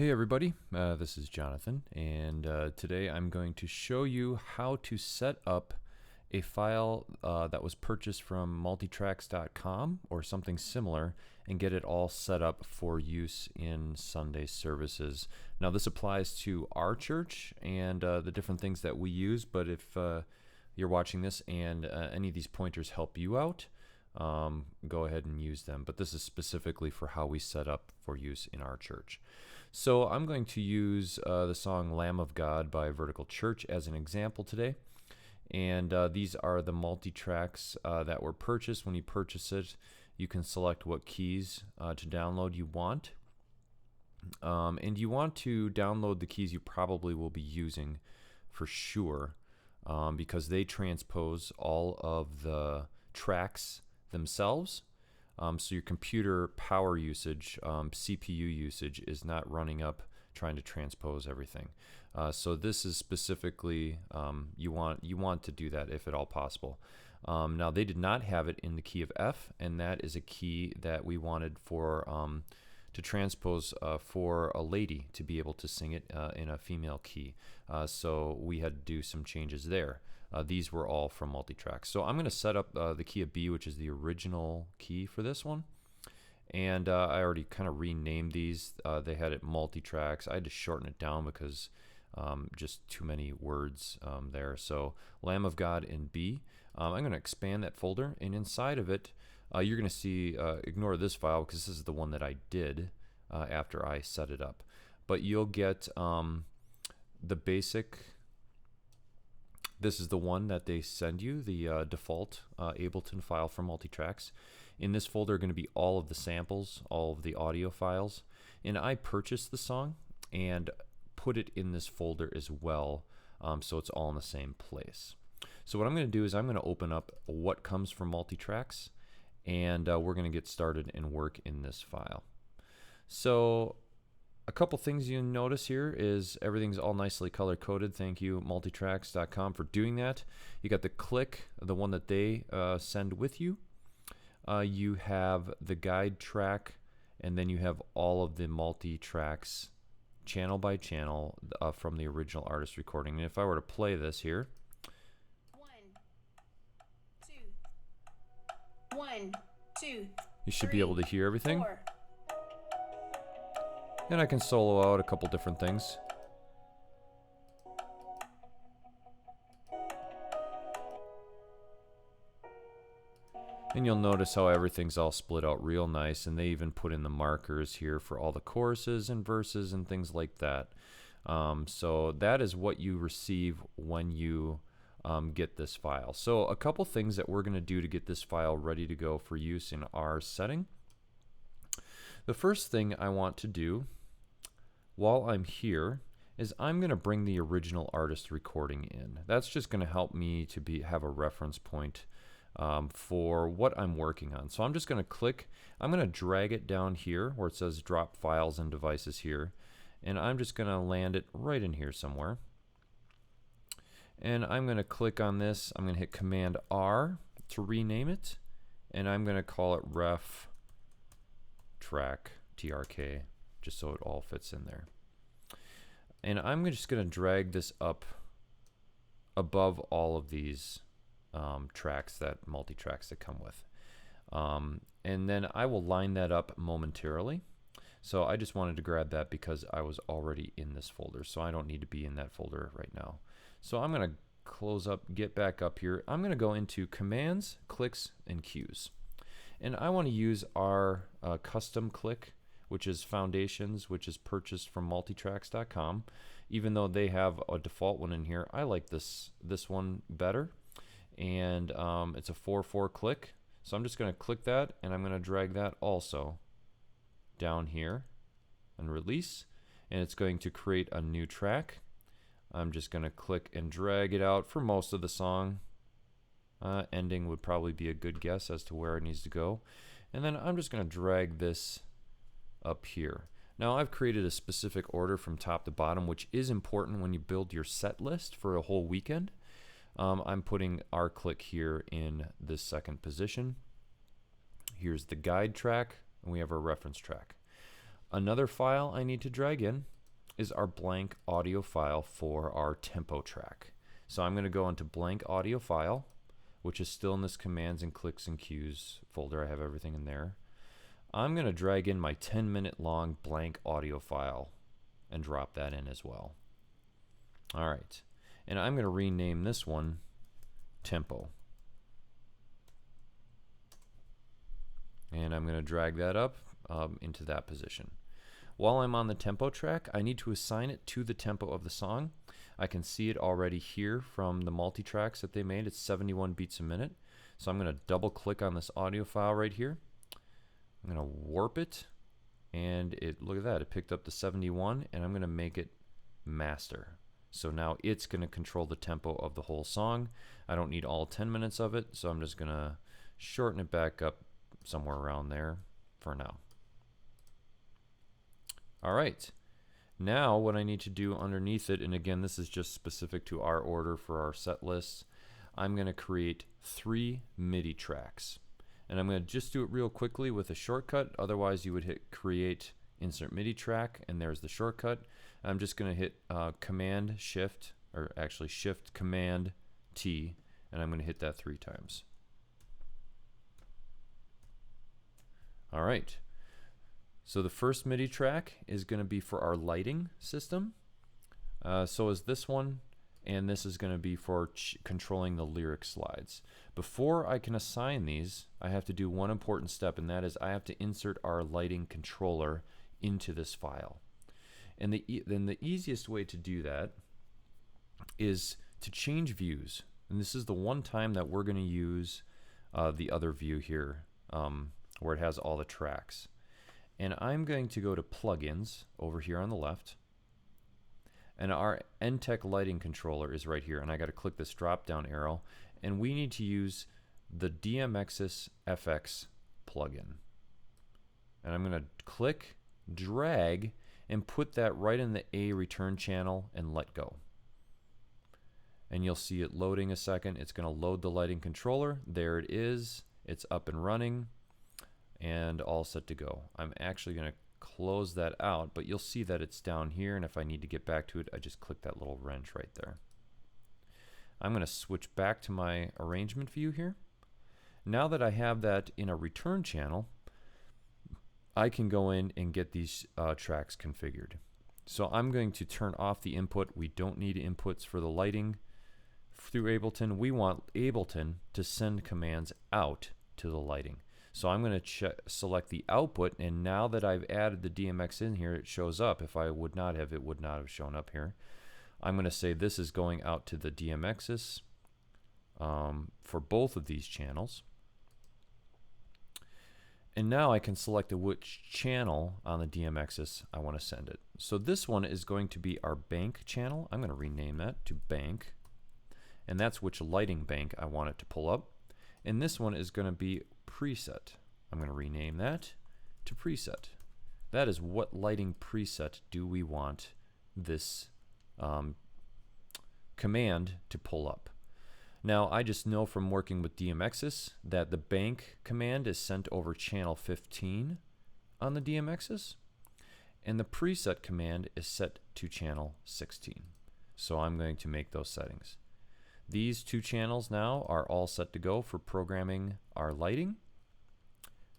Hey everybody, this is Jonathan, and today I'm going to show you how to set up a file that was purchased from multitracks.com or something similar and get it all set up for use in Sunday services. Now this applies to our church and the different things that we use, but if you're watching this and any of these pointers help you out, go ahead and use them. But this is specifically for how we set up for use in our church. So I'm going to use the song Lamb of God by Vertical Church as an example today. And these are the multi-tracks that were purchased. When you purchase it, you can select what keys to download you want. And you want to download the keys you probably will be using for sure, because they transpose all of the tracks themselves. So your computer power usage, CPU usage, is not running up trying to transpose everything. So this is specifically, you want to do that if at all possible. Now they did not have it in the key of F, and that is a key that we wanted for to transpose for a lady to be able to sing it in a female key. So we had to do some changes there. These were all from multitrack. So I'm going to set up the key of B, which is the original key for this one. And I already kind of renamed these. They had it multitracks. I had to shorten it down because just too many words there. So Lamb of God in B. I'm going to expand that folder, and inside of it, you're going to see, ignore this file because this is the one that I did after I set it up. But you'll get the basic. This is the one that they send you, the default Ableton file for multitracks. In this folder are going to be all of the samples, all of the audio files. And I purchased the song and put it in this folder as well, so it's all in the same place. So what I'm going to do is I'm going to open up what comes from multitracks, and we're going to get started and work in this file. So a couple things you notice here is everything's all nicely color coded. Thank you multitracks.com for doing that. You got the click, the one that they send with you. You have the guide track, and then you have all of the multi-tracks channel by channel from the original artist recording. And if I were to play this here, 1, 2, you should 3, be able to hear everything. 4. And I can solo out a couple different things. And you'll notice how everything's all split out real nice, and they even put in the markers here for all the choruses and verses and things like that. So that is what you receive when you get this file. So a couple things that we're going to do to get this file ready to go for use in our setting. The first thing I want to do while I'm here is I'm going to bring the original artist recording in. That's just going to help me to have a reference point for what I'm working on. So I'm just going to click, I'm going to drag it down here where it says drop files and devices here, and I'm just going to land it right in here somewhere. And I'm going to click on this, I'm going to hit Command R to rename it, and I'm going to call it ref track TRK, just so it all fits in there. And I'm just going to drag this up above all of these tracks, that multi-tracks that come with. And then I will line that up momentarily. So I just wanted to grab that because I was already in this folder, so I don't need to be in that folder right now. So I'm going to close up, get back up here. I'm going to go into Commands, Clicks, and Cues. And I want to use our custom click, which is Foundations, which is purchased from multitracks.com. Even though they have a default one in here, I like this one better. And it's a 4/4 click. So I'm just going to click that, and I'm going to drag that also down here and release. And it's going to create a new track. I'm just going to click and drag it out for most of the song. Ending would probably be a good guess as to where it needs to go. And then I'm just going to drag this up here. Now I've created a specific order from top to bottom, which is important when you build your set list for a whole weekend. I'm putting our click here in this second position. Here's the guide track, and we have our reference track. Another file I need to drag in is our blank audio file for our tempo track. So I'm going to go into blank audio file, which is still in this commands and clicks and cues folder. I have everything in there. I'm going to drag in my 10-minute long blank audio file and drop that in as well. All right, and I'm going to rename this one tempo. And I'm going to drag that up into that position. While I'm on the tempo track, I need to assign it to the tempo of the song. I can see it already here from the multi-tracks that they made. It's 71 beats a minute. So I'm going to double click on this audio file right here. I'm going to warp it, and look at that, it picked up the 71, and I'm going to make it master. So now it's going to control the tempo of the whole song. I don't need all 10 minutes of it, so I'm just going to shorten it back up somewhere around there for now. All right, now what I need to do underneath it, and again this is just specific to our order for our set lists, I'm going to create 3 MIDI tracks. And I'm going to just do it real quickly with a shortcut. Otherwise you would hit create insert MIDI track, and there's the shortcut. I'm just going to hit command shift, or actually shift command T, and I'm going to hit that 3 times. All right, so the first MIDI track is going to be for our lighting system. So is this one, and this is going to be for controlling the lyric slides. Before I can assign these, I have to do one important step, and that is I have to insert our lighting controller into this file. And then the easiest way to do that is to change views. And this is the one time that we're going to use the other view here, where it has all the tracks. And I'm going to go to plugins over here on the left. And our Enttec lighting controller is right here, and I got to click this drop down arrow, and we need to use the DMXIS FX plugin. And I'm going to click, drag, and put that right in the A return channel and let go. And you'll see it loading a second. It's going to load the lighting controller. There it is. It's up and running and all set to go. I'm actually going to close that out, but you'll see that it's down here, and if I need to get back to it, I just click that little wrench right there. I'm going to switch back to my arrangement view here. Now that I have that in a return channel, I can go in and get these tracks configured. So I'm going to turn off the input. We don't need inputs for the lighting through Ableton. We want Ableton to send commands out to the lighting. So I'm going to select the output, and now that I've added the DMX in here, it shows up. If I would not have, it would not have shown up here. I'm going to say this is going out to the DMXIS for both of these channels. And now I can select which channel on the DMXIS I want to send it. So this one is going to be our bank channel. I'm going to rename that to bank. And that's which lighting bank I want it to pull up. And this one is going to be preset. I'm going to rename that to preset. That is what lighting preset do we want this command to pull up. Now I just know from working with DMXIS that the bank command is sent over channel 15 on the DMXIS, and the preset command is set to channel 16. So I'm going to make those settings. These 2 channels now are all set to go for programming our lighting.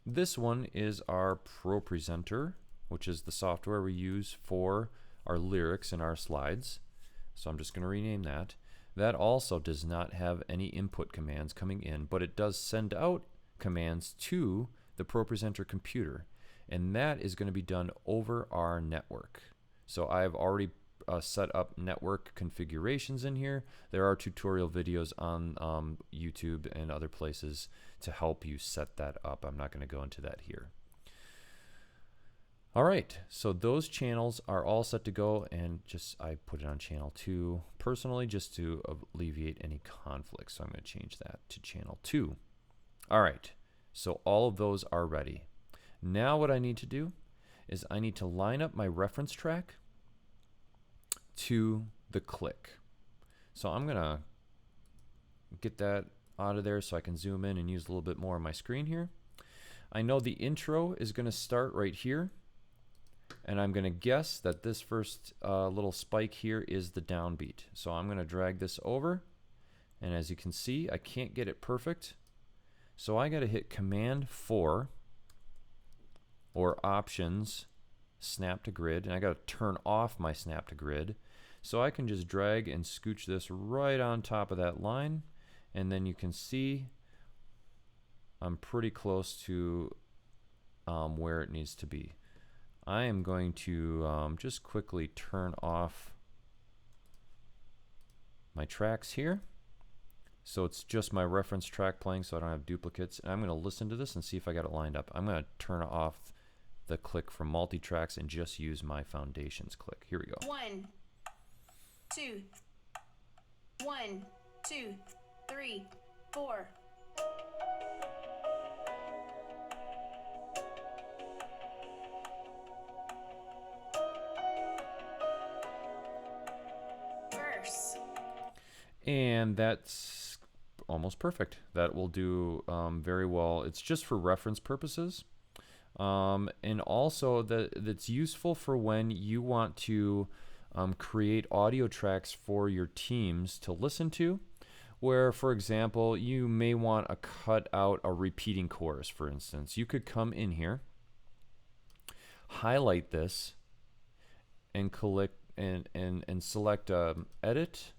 This one is our Pro Presenter, which is the software we use for our lyrics and our slides. So I'm just going to rename that. That also does not have any input commands coming in, but it does send out commands to the Pro Presenter computer, and that is going to be done over our network. So I've already set up network configurations in here. There are tutorial videos on YouTube and other places to help you set that up. I'm not going to go into that here. All right, so those channels are all set to go, and I put it on channel 2 personally just to alleviate any conflict. So I'm going to change that to channel 2. All right, so all of those are ready. Now what I need to do is I need to line up my reference track to the click. So I'm going to get that out of there so I can zoom in and use a little bit more on my screen here. I know the intro is going to start right here. And I'm going to guess that this first little spike here is the downbeat. So I'm going to drag this over, and as you can see, I can't get it perfect. So I got to hit Command 4 or Options, Snap to Grid, and I got to turn off my Snap to Grid. So I can just drag and scooch this right on top of that line, and then you can see I'm pretty close to where it needs to be. I am going to just quickly turn off my tracks here. So it's just my reference track playing, so I don't have duplicates. And I'm going to listen to this and see if I got it lined up. I'm going to turn off the click from multitracks and just use my foundations click. Here we go. 1, 2, 1, 2, 3, 4. Verse. And that's almost perfect. That will do very well. It's just for reference purposes. And also that's useful for when you want to create audio tracks for your teams to listen to, where, for example, you may want to cut out a repeating chorus, for instance. You could come in here, highlight this, and click and select Edit,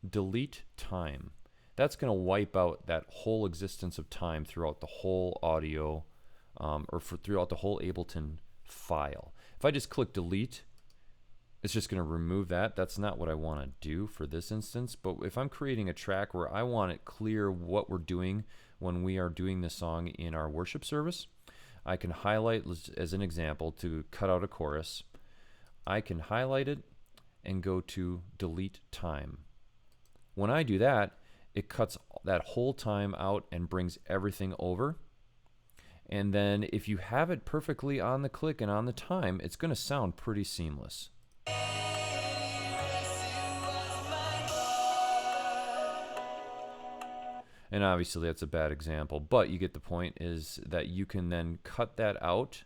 Delete Time. That's going to wipe out that whole existence of time throughout the whole audio throughout the whole Ableton file. If I just click delete, it's just going to remove that. That's not what I want to do for this instance. But if I'm creating a track where I want it clear what we're doing when we are doing the song in our worship service, I can highlight, as an example, to cut out a chorus. I can highlight it and go to delete time. When I do that, it cuts that whole time out and brings everything over. And then if you have it perfectly on the click and on the time, it's going to sound pretty seamless. And obviously that's a bad example, but you get the point, is that you can then cut that out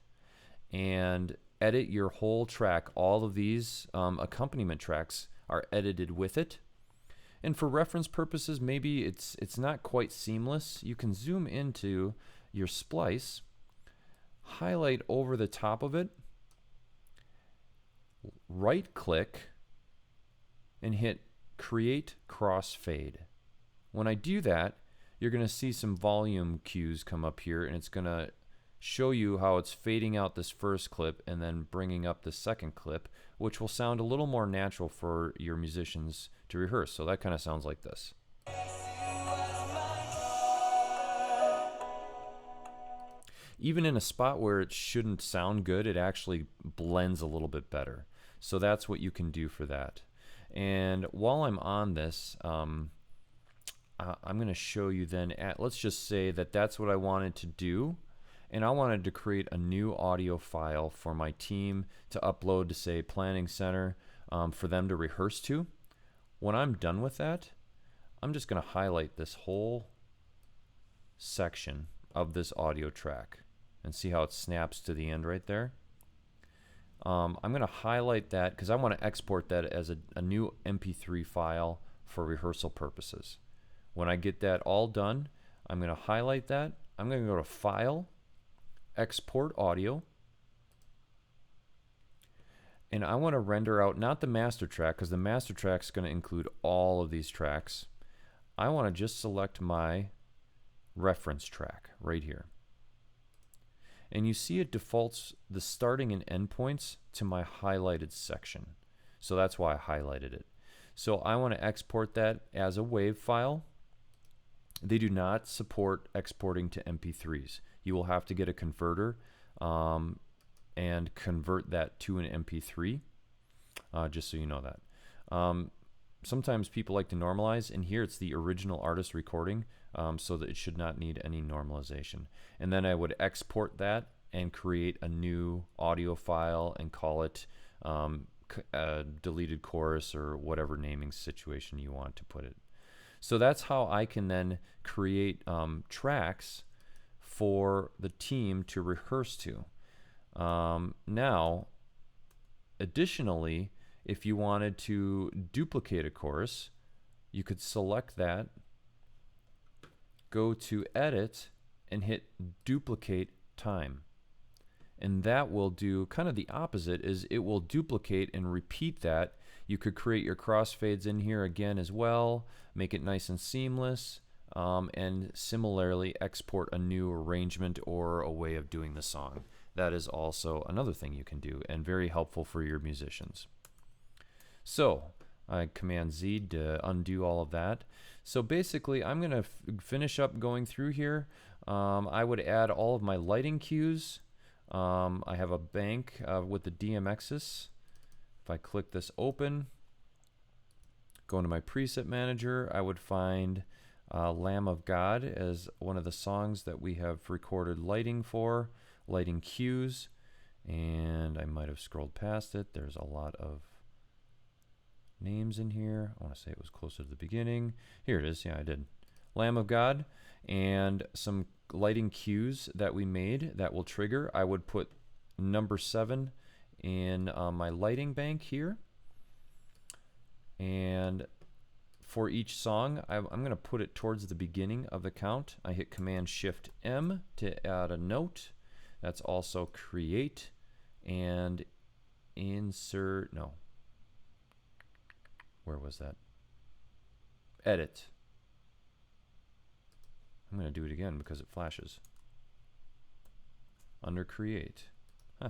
and edit your whole track. All of these accompaniment tracks are edited with it. And for reference purposes, maybe it's not quite seamless. You can zoom into your splice, highlight over the top of it, right click, and hit Create Crossfade. When I do that, you're going to see some volume cues come up here, and it's going to show you how it's fading out this first clip and then bringing up the second clip, which will sound a little more natural for your musicians to rehearse. So that kind of sounds like this. Even in a spot where it shouldn't sound good, it actually blends a little bit better. So that's what you can do for that. And while I'm on this, I'm going to show you then, let's just say that that's what I wanted to do. And I wanted to create a new audio file for my team to upload to, say, Planning Center, for them to rehearse to. When I'm done with that, I'm just going to highlight this whole section of this audio track and see how it snaps to the end right there. I'm going to highlight that because I want to export that as a new MP3 file for rehearsal purposes. When I get that all done, I'm going to highlight that. I'm going to go to File, Export Audio, and I want to render out not the master track, because the master track is going to include all of these tracks. I want to just select my reference track right here. And you see it defaults the starting and end points to my highlighted section. So that's why I highlighted it. So I want to export that as a WAV file. They do not support exporting to MP3s. You will have to get a converter and convert that to an MP3, just so you know that. Sometimes people like to normalize, and here it's the original artist recording, so that it should not need any normalization. And then I would export that and create a new audio file and call it deleted chorus or whatever naming situation you want to put it. So that's how I can then create tracks for the team to rehearse to. Now, additionally, if you wanted to duplicate a chorus, you could select that, go to Edit, and hit Duplicate Time. And that will do kind of the opposite, is it will duplicate and repeat that. You could create your crossfades in here again as well, make it nice and seamless, and similarly export a new arrangement or a way of doing the song. That is also another thing you can do and very helpful for your musicians. So I Command Z to undo all of that. So basically I'm going to finish up going through here. I would add all of my lighting cues. I have a bank with the DMXIS. If I click this open, go into my preset manager, I would find Lamb of God as one of the songs that we have recorded lighting for, lighting cues, and I might have scrolled past it. There's a lot of names in here. I want to say it was closer to the beginning. Here it is. Yeah, I did. Lamb of God, and some lighting cues that we made that will trigger. I would put number 7 in my lighting bank here, and for each song I'm going to put it towards the beginning of the count. I hit Command Shift M to add a note. That's also create and insert, no, where was that? Edit. I'm going to do it again because it flashes. Under create. Huh.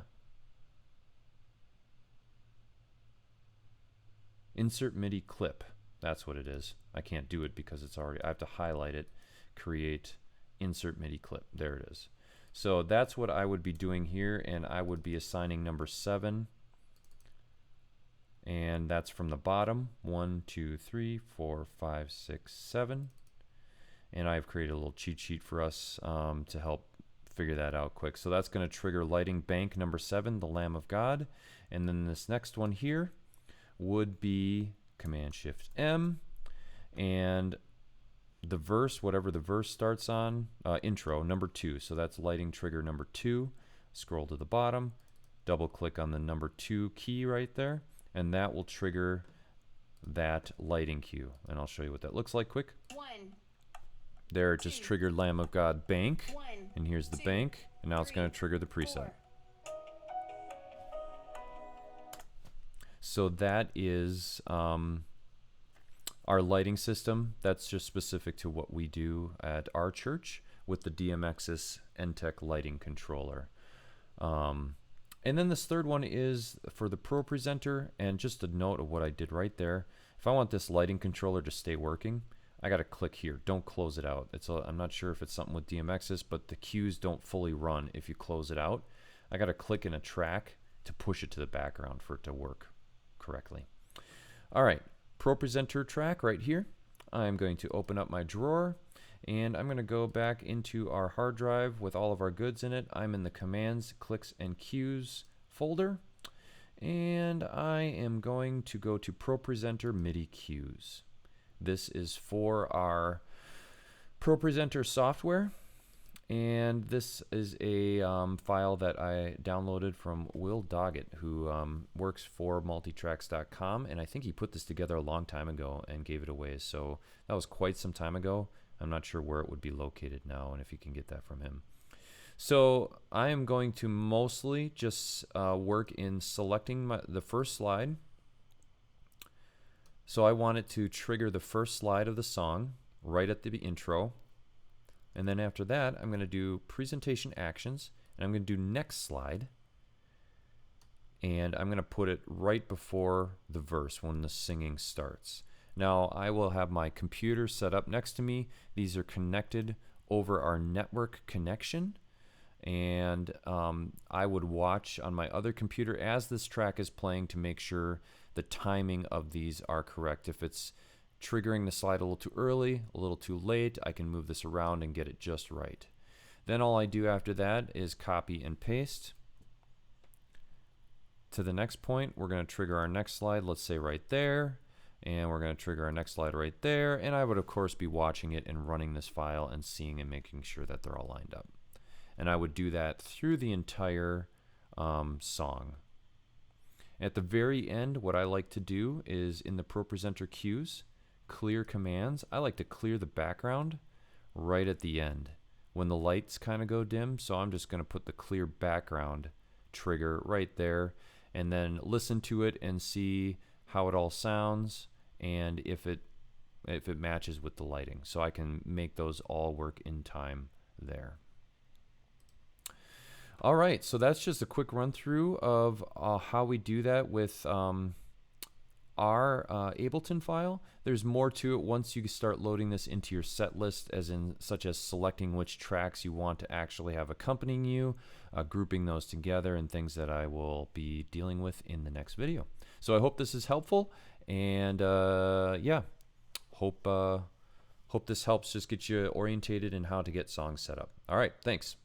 Insert MIDI clip. That's what it is. I can't do it because it's already, I have to highlight it, create, insert MIDI clip. There it is. So that's what I would be doing here, and I would be assigning number 7. And that's from the bottom. 1, 2, 3, 4, 5, 6, 7. And I've created a little cheat sheet for us to help figure that out quick. So that's going to trigger lighting bank number 7, the Lamb of God. And then this next one here would be Command Shift M, and the verse, whatever the verse starts on, intro number 2. So that's lighting trigger number 2. Scroll to the bottom, double click on the number 2 key right there, and that will trigger that lighting cue. And I'll show you what that looks like quick. 1. There, it just triggered Lamb of God bank, 1, and here's the 2, bank, and now it's going to 3, trigger the preset. 4. So that is our lighting system. That's just specific to what we do at our church with the DMXIS Enttec lighting controller. And then this third one is for the Pro Presenter, and just a note of what I did right there. If I want this lighting controller to stay working, I got to click here. Don't close it out. I'm not sure if it's something with DMXIS, but the cues don't fully run if you close it out. I got to click in a track to push it to the background for it to work correctly. All right, Pro Presenter track right here. I'm going to open up my drawer, and I'm going to go back into our hard drive with all of our goods in it. I'm in the Commands, Clicks, and Cues folder, and I am going to go to Pro Presenter MIDI Cues. This is for our Pro Presenter software, and this is a file that I downloaded from Will Doggett, who works for multitracks.com, and I think he put this together a long time ago and gave it away, so that was quite some time ago. I'm not sure where it would be located now and if you can get that from him. So I am going to mostly just work in selecting the first slide. So I want it to trigger the first slide of the song right at the intro. And then after that, I'm going to do presentation actions, and I'm going to do next slide. And I'm going to put it right before the verse when the singing starts. Now I will have my computer set up next to me. These are connected over our network connection. And I would watch on my other computer as this track is playing to make sure the timing of these are correct. If it's triggering the slide a little too early, a little too late, I can move this around and get it just right. Then all I do after that is copy and paste. To the next point, we're going to trigger our next slide, let's say right there. And we're going to trigger our next slide right there. And I would, of course, be watching it and running this file and seeing and making sure that they're all lined up. And I would do that through the entire song. At the very end, what I like to do is in the ProPresenter cues, clear commands, I like to clear the background right at the end when the lights kind of go dim. So I'm just going to put the clear background trigger right there and then listen to it and see how it all sounds and if it matches with the lighting. So I can make those all work in time there. All right, so that's just a quick run through of how we do that with our Ableton file. There's more to it once you start loading this into your set list, such as selecting which tracks you want to actually have accompanying you, grouping those together, and things that I will be dealing with in the next video. So I hope this is helpful, and yeah, hope this helps just get you orientated in how to get songs set up. All right, thanks.